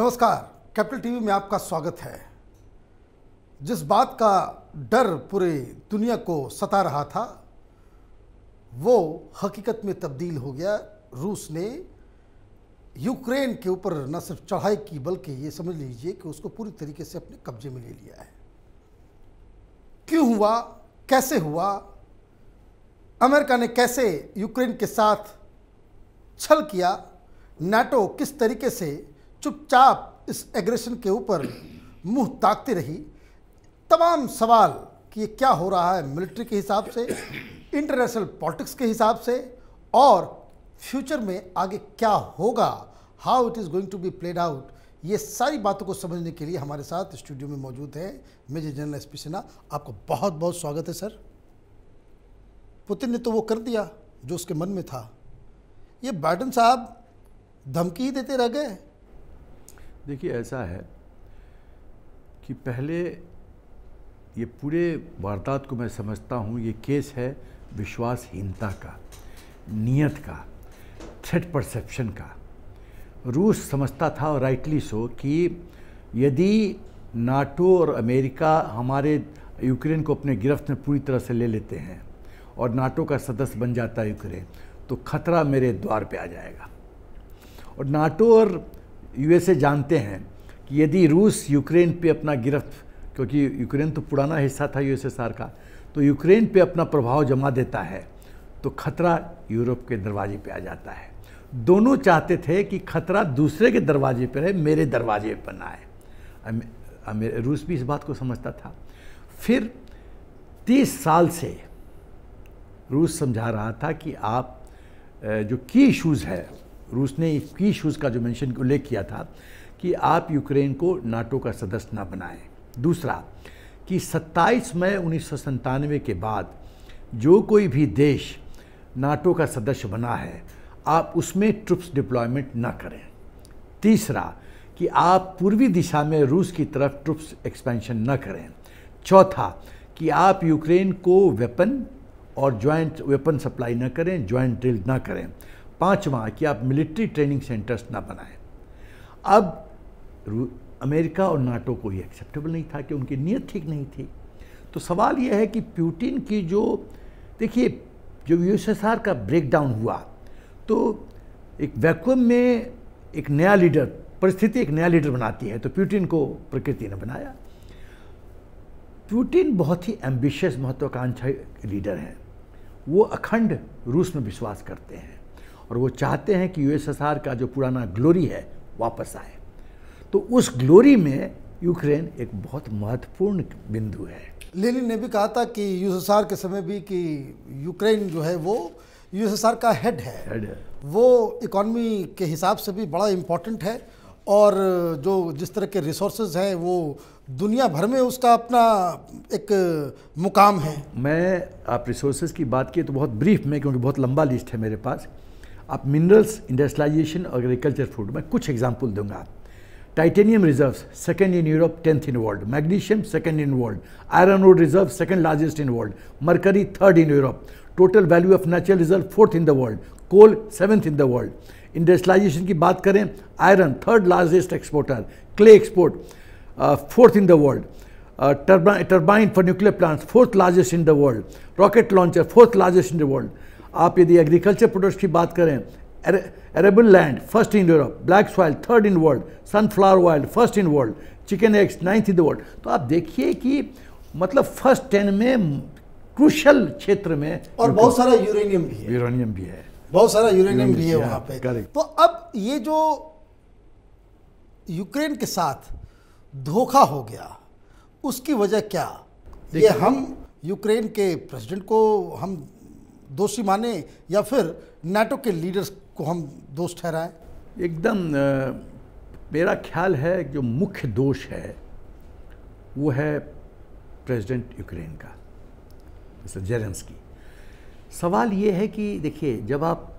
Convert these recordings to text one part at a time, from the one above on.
नमस्कार, capital TV में आपका स्वागत है। जिस बात का डर पूरे दुनिया को सता रहा था वो हकीकत में तब्दील हो गया। रूस ने यूक्रेन के ऊपर न सिर्फ चढ़ाई की बल्कि ये समझ लीजिए कि उसको पूरी तरीके से अपने कब्जे में ले लिया है। क्यों हुआ, कैसे हुआ, अमेरिका ने कैसे यूक्रेन के साथ छल किया, नाटो किस तरीके से चुपचाप इस एग्रेशन के ऊपर मुंह ताकती रही, तमाम सवाल कि ये क्या हो रहा है मिलिट्री के हिसाब से, इंटरनेशनल पॉलिटिक्स के हिसाब से और फ्यूचर में आगे क्या होगा, how it is going to be played out, ये सारी बातों को समझने के लिए हमारे साथ स्टूडियो में मौजूद है major general S P Sinha. आपका बहुत बहुत स्वागत है सर। पुतिन ने तो वो कर दिया जो उसके मन में था, ये बाइडेन साहब धमकी ही देते रह गए। देखिए, ऐसा है कि पहले ये पूरे वारदात को मैं समझता हूँ, ये केस है विश्वासहीनता का, नियत का, थ्रेट परसेप्शन का। रूस समझता था, और राइटली सो, कि यदि नाटो और अमेरिका हमारे यूक्रेन को अपने गिरफ्त में पूरी तरह से ले लेते हैं और नाटो का सदस्य बन जाता है यूक्रेन, तो खतरा मेरे द्वार पे आ जाएगा। और नाटो और यूएसए जानते हैं कि यदि रूस यूक्रेन पे अपना गिरफ्त, क्योंकि यूक्रेन तो पुराना हिस्सा था यूएसएसआर का, तो यूक्रेन पे अपना प्रभाव जमा देता है तो खतरा यूरोप के दरवाजे पे आ जाता है। दोनों चाहते थे कि खतरा दूसरे के दरवाजे पर है, मेरे दरवाजे पर ना आए। रूस भी इस बात को समझता था। फिर 30 साल से रूस समझा रहा था कि आप जो की इशूज़ है, रूस ने की इशूज़ का जो मेंशन उल्लेख किया था कि आप यूक्रेन को नाटो का सदस्य ना बनाएं। दूसरा कि 27 मई 1997 के बाद जो कोई भी देश नाटो का सदस्य बना है, आप उसमें ट्रुप्स डिप्लॉयमेंट ना करें। तीसरा कि आप पूर्वी दिशा में रूस की तरफ ट्रुप्स एक्सपेंशन ना करें। चौथा कि आप यूक्रेन को वेपन और जॉइंट वेपन सप्लाई ना करें, जॉइंट ड्रिल ना करें। पांचवा कि आप मिलिट्री ट्रेनिंग सेंटर्स ना बनाएं। अब अमेरिका और नाटो को ये एक्सेप्टेबल नहीं था कि उनकी नीयत ठीक नहीं थी। तो सवाल यह है कि पुतिन की जो, देखिए, जो यूएसएसआर का ब्रेकडाउन हुआ तो एक वैक्यूम में एक नया लीडर, परिस्थिति एक नया लीडर बनाती है, तो पुतिन को प्रकृति ने बनाया। पुतिन बहुत ही एम्बिशियस, महत्वाकांक्षी लीडर हैं। वो अखंड रूस में विश्वास करते हैं और वो चाहते हैं कि यूएसएसआर का जो पुराना ग्लोरी है वापस आए। तो उस ग्लोरी में यूक्रेन एक बहुत महत्वपूर्ण बिंदु है। लेनिन ने भी कहा था कि यूएसएसआर के समय भी कि यूक्रेन जो है वो यूएसएसआर का हेड है। वो इकॉनमी के हिसाब से भी बड़ा इम्पोर्टेंट है और जो जिस तरह के रिसोर्सेज हैं वो दुनिया भर में उसका अपना एक मुकाम है। मैं, आप रिसोर्सेज की बात की तो बहुत ब्रीफ में, क्योंकि बहुत लंबा लिस्ट है मेरे पास। आप मिनरल्स, इंडस्ट्रियलाइजेशन और एग्रीकल्चर, फूड, मैं कुछ एग्जांपल दूंगा। Titanium reserves second in Europe, 10th in world. Magnesium second in world. Iron ore reserve second largest in world. Mercury third in Europe. Total value of natural reserve 4th in the world. Coal 7th in the world. Industrialisation की बात करें, iron third largest exporter. Clay export 4th in the world. Turbine for nuclear plants 4th largest in the world. Rocket launcher 4th largest in the world. आप यदि agriculture products की बात करें, arable land 1st in Europe. Black soil 3rd in world. Sunflower oil 1st in world. Chicken eggs 9th in the world. तो आप देखिए कि मतलब फर्स्ट 10 में क्रूशल क्षेत्र में, और बहुत सारा यूरेनियम भी है। यूरेनियम भी है, बहुत सारा यूरेनियम भी है वहाँ पे। करेक्ट। तो अब ये जो यूक्रेन के साथ धोखा हो गया, उसकी वजह क्या? ये हम यूक्रेन के प्रेसिडेंट को हम दोषी माने या फिर नाटो के लीडर्स को हम दोष ठहराएं? एकदम मेरा ख्याल है जो मुख्य दोष है वो है प्रेसिडेंट यूक्रेन का, मिस्टर जेलेंस्की। सवाल ये है कि देखिए, जब आप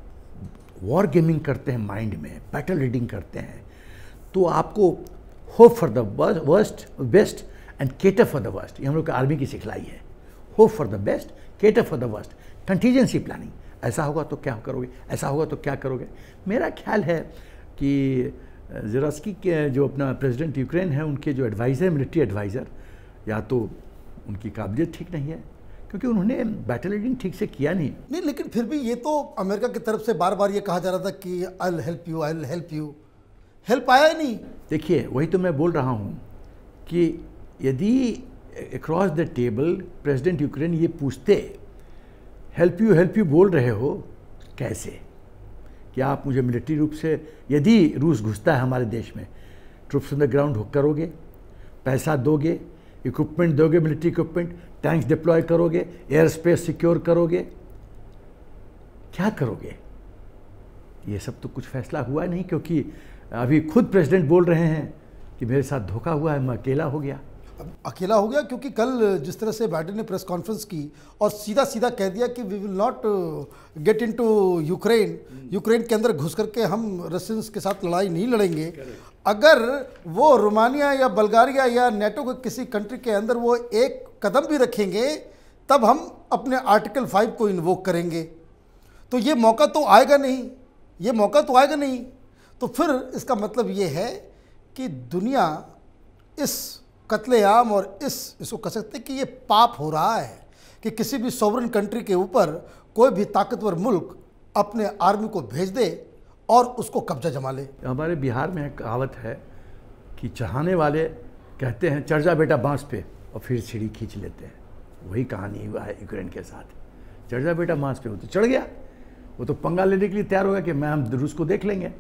वॉर गेमिंग करते हैं, माइंड में बैटल रीडिंग करते हैं, तो आपको hope for the worst best and cater for the worst, ये हम लोग का आर्मी की सिखलाई है। Hope for the best, cater for the worst, contingency planning. ऐसा होगा तो क्या करोगे, ऐसा होगा तो क्या करोगे। मेरा ख्याल है कि ज़ेलेंस्की के जो अपना प्रेसिडेंट यूक्रेन है, उनके जो एडवाइज़र, मिलिट्री एडवाइज़र, या तो उनकी काबिलियत ठीक नहीं है, क्योंकि उन्होंने बैटल लीडिंग ठीक से किया नहीं। लेकिन फिर भी ये तो अमेरिका की तरफ से बार बार ये कहा जा रहा था कि I will help you, I will help you, help आया ही नहीं। देखिए, वही तो मैं बोल रहा हूँ कि यदि across the table president Ukraine ये पूछते हेल्प यू बोल रहे हो कैसे, कि आप मुझे मिलिट्री रूप से, यदि रूस घुसता है हमारे देश में, troops on the ground hook करोगे, पैसा दोगे, इक्विपमेंट दोगे, मिलिट्री इक्विपमेंट, टैंक्स डिप्लॉय करोगे, एयर स्पेस सिक्योर करोगे, क्या करोगे? ये सब तो कुछ फैसला हुआ नहीं, क्योंकि अभी खुद प्रेसिडेंट बोल रहे हैं कि मेरे साथ धोखा हुआ है, मैं अकेला हो गया। अकेला हो गया क्योंकि कल जिस तरह से बाइडेन ने प्रेस कॉन्फ्रेंस की और सीधा सीधा कह दिया कि we will not get into Ukraine के अंदर घुस करके हम रशियंस के साथ लड़ाई नहीं लड़ेंगे। अगर वो रोमानिया या बल्गारिया या नेटो के किसी कंट्री के अंदर वो एक कदम भी रखेंगे, तब हम अपने आर्टिकल 5 को इन्वोक करेंगे। तो ये मौका तो आएगा नहीं, ये मौका तो आएगा नहीं। तो फिर इसका मतलब ये है कि दुनिया इस कत्लेआम और इसको कह सकते हैं कि ये पाप हो रहा है कि किसी भी सॉवरन कंट्री के ऊपर कोई भी ताकतवर मुल्क अपने आर्मी को भेज दे और उसको कब्जा जमा ले। हमारे बिहार में एक कहावत है कि चढ़ाने वाले कहते हैं चढ़ जा बेटा बांस पे, और फिर सीढ़ी खींच लेते हैं। वही कहानी हुआ है यूक्रेन के साथ। चढ़ जा बेटा बांस पे, वो तो चढ़ गया, वो तो पंगा लेने के लिए तैयार हो गया कि हम रूस को देख लेंगे।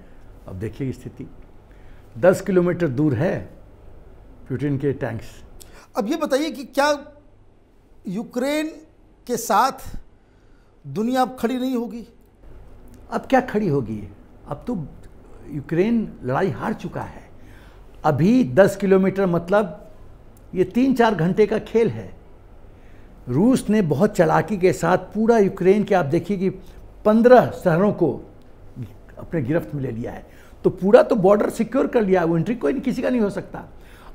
अब देखिए स्थिति, 10 किलोमीटर दूर है पुतिन के टैंक्स। अब ये बताइए कि क्या यूक्रेन के साथ दुनिया अब खड़ी नहीं होगी? अब क्या खड़ी होगी? अब तो यूक्रेन लड़ाई हार चुका है। अभी 10 किलोमीटर मतलब ये 3-4 घंटे का खेल है। रूस ने बहुत चालाकी के साथ पूरा यूक्रेन के, आप देखिए कि 15 शहरों को अपने गिरफ्त में ले लिया है। तो पूरा तो बॉर्डर सिक्योर कर लिया, वो एंट्री कोई किसी का नहीं हो सकता।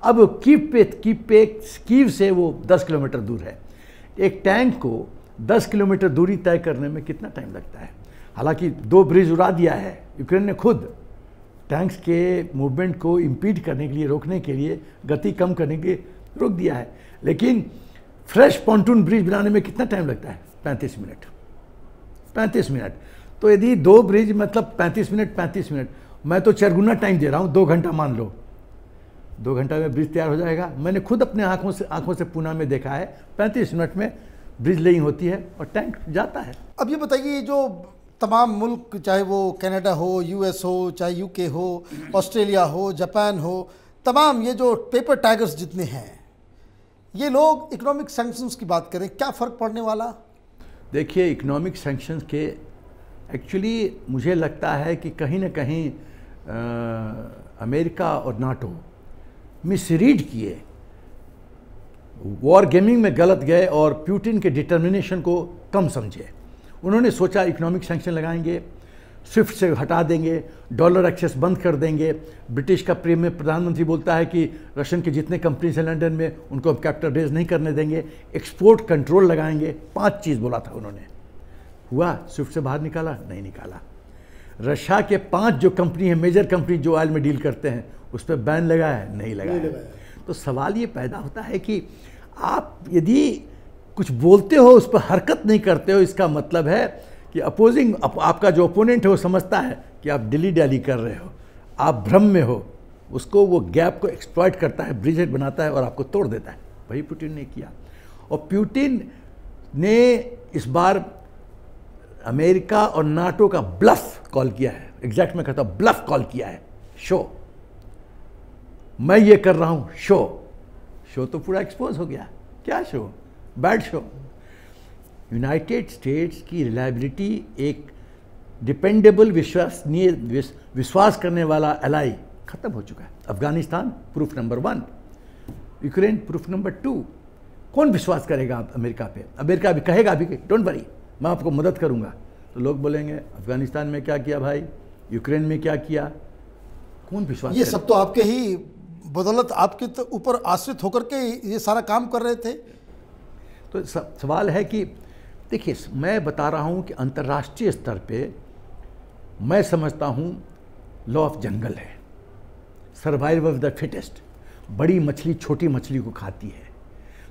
अब कीव से वो 10 किलोमीटर दूर है। एक टैंक को 10 किलोमीटर दूरी तय करने में कितना टाइम लगता है? हालांकि 2 ब्रिज उड़ा दिया है यूक्रेन ने खुद, टैंक्स के मूवमेंट को इम्पीड करने के लिए, रोकने के लिए, गति कम करने के लिए रोक दिया है। लेकिन फ्रेश पॉन्टून ब्रिज बनाने में कितना टाइम लगता है? 35 मिनट। 35 मिनट। तो यदि 2 ब्रिज मतलब 35 मिनट, मैं तो 4 गुना टाइम दे रहा हूँ, 2 घंटा मान लो। 2 घंटा में ब्रिज तैयार हो जाएगा। मैंने खुद अपने आंखों से पुणे में देखा है, 35 मिनट में ब्रिज लेइंग होती है और टैंक जाता है। अब ये बताइए, जो तमाम मुल्क, चाहे वो कनाडा हो, यूएस हो, चाहे यूके हो, ऑस्ट्रेलिया हो, जापान हो, तमाम ये जो पेपर टाइगर्स जितने हैं, ये लोग इकोनॉमिक सैंक्शंस की बात करें, क्या फ़र्क पड़ने वाला? देखिए, इकोनॉमिक सैंक्शंस के एक्चुअली मुझे लगता है कि कहीं ना कहीं अमेरिका और नाटो मिसरीड किए, वॉर गेमिंग में गलत गए और पुतिन के डिटर्मिनेशन को कम समझे। उन्होंने सोचा इकोनॉमिक सैंक्शन लगाएंगे, स्विफ्ट से हटा देंगे, डॉलर एक्सेस बंद कर देंगे। ब्रिटिश का प्रीमियर प्रधानमंत्री बोलता है कि रशियन के जितने कंपनीज हैं लंदन में, उनको हम कैपिटल रेज नहीं करने देंगे, एक्सपोर्ट कंट्रोल लगाएंगे। 5 चीज़ बोला था उन्होंने। हुआ? स्विफ्ट से बाहर निकाला? नहीं निकाला। रशिया के 5 जो कंपनी है, मेजर कंपनी जो ऑयल में डील करते हैं, उस पर बैन लगाया? नहीं लगाया। तो सवाल ये पैदा होता है कि आप यदि कुछ बोलते हो, उस पर हरकत नहीं करते हो, इसका मतलब है कि अपोजिंग, आपका जो ओपोनेंट है वो समझता है कि आप डिली डैली कर रहे हो, आप भ्रम में हो, उसको वो गैप को एक्सप्लॉइट करता है, ब्रिजेट बनाता है और आपको तोड़ देता है। वही पुतिन ने किया। और पुतिन ने इस बार अमेरिका और नाटो का ब्लफ कॉल किया है। एग्जैक्ट मैं कहता हूँ ब्लफ कॉल किया है। शो, मैं ये कर रहा हूँ, शो तो पूरा एक्सपोज हो गया। क्या show? Bad show. United states की रिलायबिलिटी, एक डिपेंडेबल विश्वास करने वाला एलाई खत्म हो चुका है। Afghanistan proof number 1, Ukraine proof number 2। कौन विश्वास करेगा अमेरिका पे? अमेरिका भी कहेगा भी डोंट वरी, मैं आपको मदद करूंगा। तो लोग बोलेंगे अफगानिस्तान में क्या किया भाई, यूक्रेन में क्या किया, कौन विश्वास? ये सब तो आपके ही बदौलत, आपके तो ऊपर आश्रित होकर के ये सारा काम कर रहे थे। तो सवाल है कि देखिए, मैं बता रहा हूं कि अंतर्राष्ट्रीय स्तर पे मैं समझता हूं लॉ ऑफ जंगल है। सर्वाइवल ऑफ द फिटेस्ट, बड़ी मछली छोटी मछली को खाती है।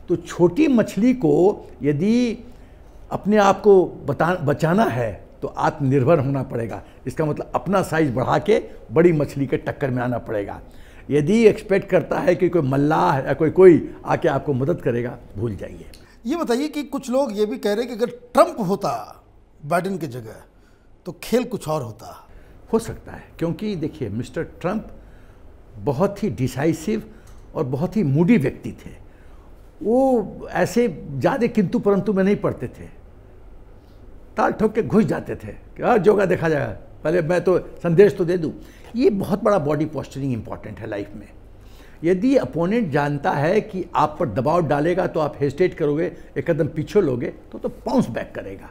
तो छोटी मछली को यदि अपने आप को बचाना है तो आत्मनिर्भर होना पड़ेगा। इसका मतलब अपना साइज बढ़ा के बड़ी मछली के टक्कर में आना पड़ेगा। यदि एक्सपेक्ट करता है कि कोई मल्लाह या कोई आके आपको मदद करेगा, भूल जाइए। ये बताइए कि कुछ लोग ये भी कह रहे हैं कि अगर ट्रंप होता बाइडेन की जगह तो खेल कुछ और होता। हो सकता है, क्योंकि देखिए मिस्टर ट्रंप बहुत ही डिसाइसिव और बहुत ही मूडी व्यक्ति थे। वो ऐसे ज़्यादा किंतु परंतु में नहीं पड़ते थे, ताल ठोक के घुस जाते थे कि हाँ जोगा देखा जाएगा, पहले मैं तो संदेश तो दे दूँ। ये बहुत बड़ा बॉडी पोस्चरिंग इंपॉर्टेंट है लाइफ में। यदि अपोनेंट जानता है कि आप पर दबाव डालेगा तो आप हेजिटेट करोगे, एक कदम पीछे लोगे तो बाउंस बैक करेगा।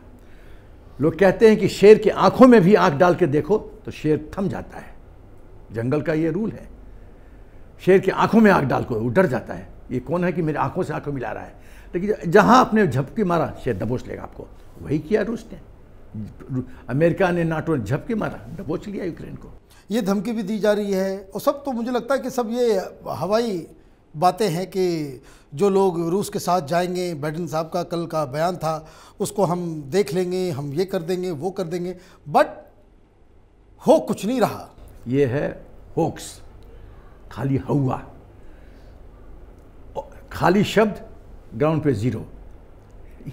लोग कहते हैं कि शेर की आंखों में भी आंख डाल के देखो तो शेर थम जाता है, जंगल का ये रूल है। शेर की आंखों में आंख डाल को वो डर जाता है, ये कौन है कि मेरी आंखों से आंखों मिला रहा है। लेकिन जहां आपने झपकी मारा शेर दबोच लेगा आपको। वही किया रूस ने, अमेरिका ने, नाटो ने झपकी मारा, दबोच लिया यूक्रेन को। ये धमकी भी दी जा रही है और सब तो मुझे लगता है कि सब ये हवाई बातें हैं कि जो लोग रूस के साथ जाएंगे, बाइडेन साहब का कल का बयान था उसको हम देख लेंगे, हम ये कर देंगे वो कर देंगे, बट हो कुछ नहीं रहा। ये है होक्स, खाली हवा, खाली शब्द, ग्राउंड पे जीरो।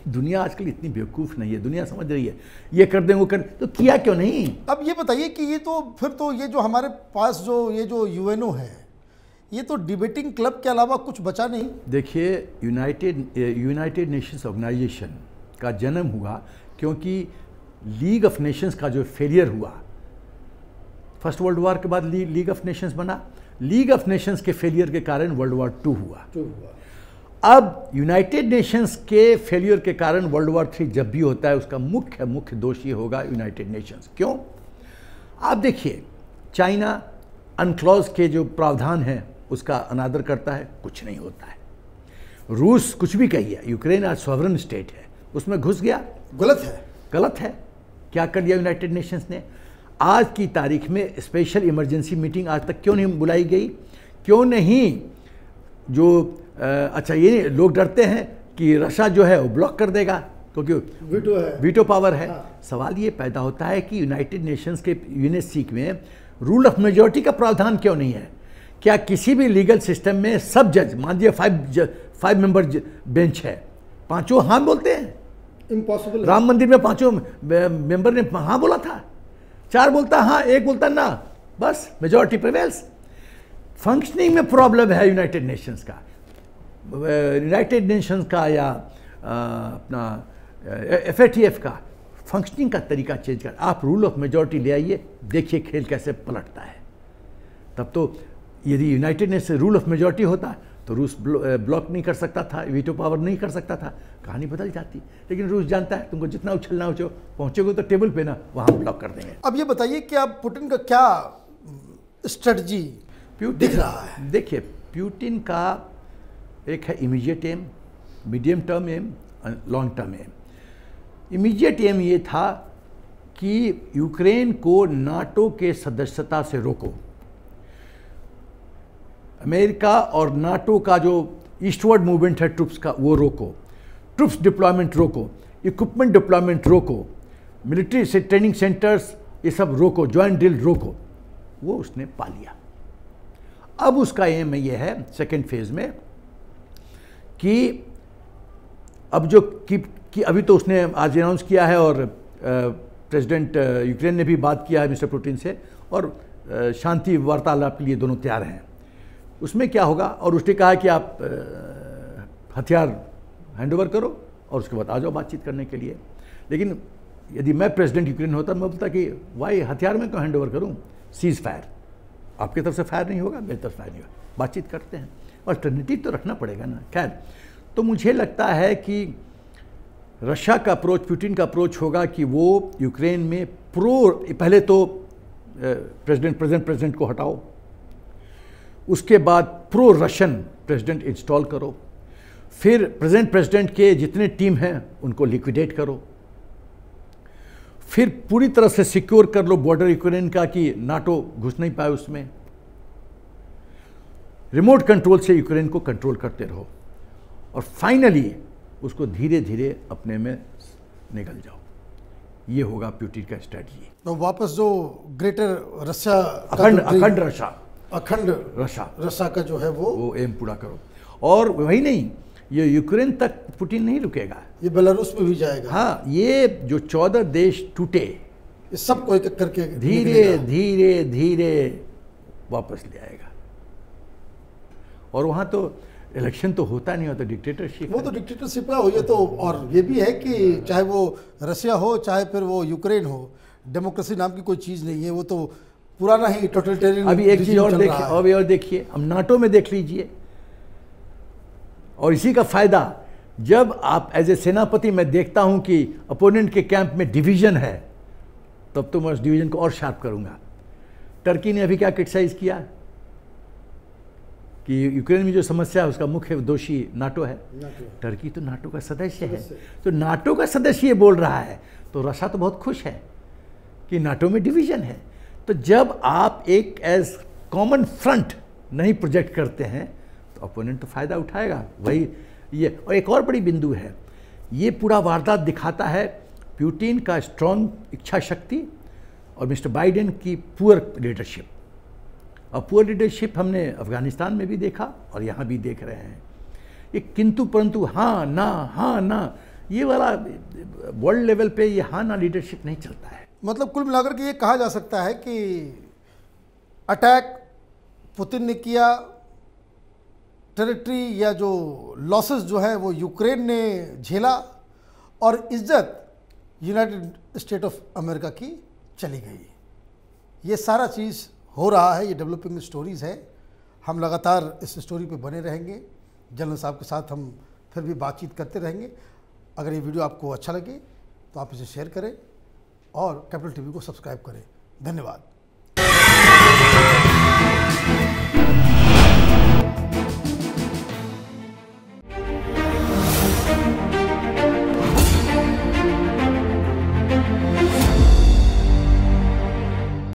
दुनिया आजकल इतनी बेवकूफ़ नहीं है, दुनिया समझ रही है ये कर दें वो कर, तो किया क्यों नहीं। अब ये बताइए कि ये तो फिर तो ये जो हमारे पास जो यूएनओ है, ये तो डिबेटिंग क्लब के अलावा कुछ बचा नहीं। देखिए यूनाइटेड नेशंस ऑर्गेनाइजेशन का जन्म हुआ क्योंकि लीग ऑफ नेशंस का जो फेलियर हुआ, फर्स्ट वर्ल्ड वॉर के बाद लीग ऑफ नेशंस बना, लीग ऑफ नेशंस के फेलियर के कारण वर्ल्ड वॉर टू हुआ। अब यूनाइटेड नेशंस के फेलियर के कारण वर्ल्ड वॉर 3 जब भी होता है उसका मुख्य दोषी होगा यूनाइटेड नेशंस। क्यों? आप देखिए चाइना अनक्लॉज के जो प्रावधान है उसका अनादर करता है, कुछ नहीं होता है। रूस कुछ भी कहिए, यूक्रेन आज सॉवरन स्टेट है, उसमें घुस गया, गलत है। क्या कर दिया यूनाइटेड नेशंस ने? आज की तारीख में स्पेशल इमरजेंसी मीटिंग आज तक क्यों नहीं बुलाई गई? क्यों नहीं? जो अच्छा, ये लोग डरते हैं कि रशिया जो है वो ब्लॉक कर देगा क्योंकि वीटो पावर है। हाँ। सवाल ये पैदा होता है कि यूनाइटेड नेशंस के यूएनएससी में रूल ऑफ मेजॉरिटी का प्रावधान क्यों नहीं है? क्या किसी भी लीगल सिस्टम में सब जज, मान लीजिए 5 मेंबर बेंच है, 5 हाँ बोलते हैं? इम्पॉसिबल। राम मंदिर में 5 मेंबर ने हाँ बोला था, 4 बोलता हाँ, 1 बोलता ना, बस मेजॉरिटी प्रिवेल्स। फंक्शनिंग में प्रॉब्लम है यूनाइटेड नेशंस का, यूनाइटेड नेशंस का या अपना FATF का फंक्शनिंग का तरीका चेंज कर। आप रूल ऑफ मेजॉरिटी ले आइए, देखिए खेल कैसे पलटता है। तब तो यदि United Nations rule of majority होता तो रूस ब्लॉक नहीं कर सकता था, वीटो पावर नहीं कर सकता था, कहानी बदल जाती। लेकिन रूस जानता है तुमको जितना उछलना उछो, पहुंचोगे तो टेबल पे ना, वहाँ ब्लॉक कर देंगे। अब ये बताइए कि अब पुतिन का क्या स्ट्रेटजी दिख रहा है? देखिए पुतिन का एक है immediate aim, medium term aim, long term aim. Immediate aim ये था कि यूक्रेन को नाटो के सदस्यता से रोको, अमेरिका और नाटो का जो ईस्टवर्ड मूवमेंट है ट्रुप्स का वो रोको, ट्रुप्स डिप्लॉयमेंट रोको, इक्विपमेंट डिप्लॉयमेंट रोको, मिलिट्री से ट्रेनिंग सेंटर्स ये सब रोको, जॉइंट ड्रिल रोको। वो उसने पा लिया। अब उसका एम ये है सेकेंड फेज में कि अब जो कि अभी तो उसने आज अनाउंस किया है और प्रेसिडेंट यूक्रेन ने भी बात किया है मिस्टर पुतिन से, और शांति वार्तालाप के लिए दोनों तैयार हैं। उसमें क्या होगा, और उसने कहा कि आप हथियार हैंडओवर करो और उसके बाद आ जाओ बातचीत करने के लिए। लेकिन यदि मैं प्रेसिडेंट यूक्रेन होता मैं बोलता कि वाई हथियार में क्यों हैंडओवर करूं, सीज फायर, आपकी तरफ से फायर नहीं होगा, मेरी तरफ फायर नहीं होगा, बातचीत करते हैं, अल्टरनेटिव तो रखना पड़ेगा ना। खैर, तो मुझे लगता है कि रशिया का अप्रोच, पुतिन का अप्रोच होगा कि वो यूक्रेन में पहले तो प्रेसिडेंट को हटाओ, उसके बाद प्रो रशियन प्रेसिडेंट इंस्टॉल करो, फिर प्रेसिडेंट के जितने टीम हैं उनको लिक्विडेट करो, फिर पूरी तरह से सिक्योर कर लो बॉर्डर यूक्रेन का कि नाटो घुस नहीं पाए उसमें, रिमोट कंट्रोल से यूक्रेन को कंट्रोल करते रहो और फाइनली उसको धीरे धीरे अपने में निगल जाओ। ये होगा पुतिन का स्ट्रेटजी। तो वापस जो ग्रेटर रशिया, अखंड रशिया का जो है वो एम पूरा करो। और वही नहीं, ये यूक्रेन तक पुतिन नहीं रुकेगा, ये बेलारूस में भी जाएगा। हाँ, ये जो 14 देश टूटे, ये सबको एक एक करके धीरे धीरे धीरे वापस ले आएगा। और वहाँ तो इलेक्शन तो होता नहीं, होता डिक्टेटरशिप, वो तो डिक्टेटरशिप है। ये तो, और ये भी है कि चाहे वो रशिया हो चाहे फिर वो यूक्रेन हो, डेमोक्रेसी नाम की कोई चीज़ नहीं है, वो तो पुराना ही टोटलिटेरियन। अभी एक चीज़ और देखिए, अभी और देखिए, हम नाटो में देख लीजिए, और इसी का फायदा जब आप एज ए सेनापति मैं देखता हूं कि अपोनेंट के कैंप में डिवीजन है, तब तो मैं उस डिवीजन को और शार्प करूंगा। टर्की ने अभी क्या क्रिटिसाइज किया कि यूक्रेन में जो समस्या है उसका मुख्य दोषी नाटो है। टर्की तो नाटो का सदस्य है, तो नाटो का सदस्य ये बोल रहा है, तो रशिया तो बहुत खुश है कि नाटो में डिवीजन है। तो जब आप एक एज कॉमन फ्रंट नहीं प्रोजेक्ट करते हैं तो अपोनेंट तो फायदा उठाएगा। वही ये, और एक और बड़ी बिंदु है, ये पूरा वारदात दिखाता है पुतिन का स्ट्रॉन्ग इच्छा शक्ति और मिस्टर बाइडेन की पुअर लीडरशिप। और पुअर लीडरशिप हमने अफगानिस्तान में भी देखा और यहाँ भी देख रहे हैं। ये किंतु परंतु, हाँ ना, ये वाला वर्ल्ड लेवल पे ये हाँ ना लीडरशिप नहीं चलता है। मतलब कुल मिलाकर के ये कहा जा सकता है कि अटैक पुतिन ने किया, टेरिटरी या जो लॉसेस जो है वो यूक्रेन ने झेला, और इज्जत यूनाइटेड स्टेट ऑफ अमेरिका की चली गई। ये सारा चीज़ हो रहा है, ये डेवलपिंग स्टोरीज़ है। हम लगातार इस स्टोरी पे बने रहेंगे। जनरल साहब के साथ हम फिर भी बातचीत करते रहेंगे। अगर ये वीडियो आपको अच्छा लगे तो आप इसे शेयर करें और कैपिटल टीवी को सब्सक्राइब करें। धन्यवाद।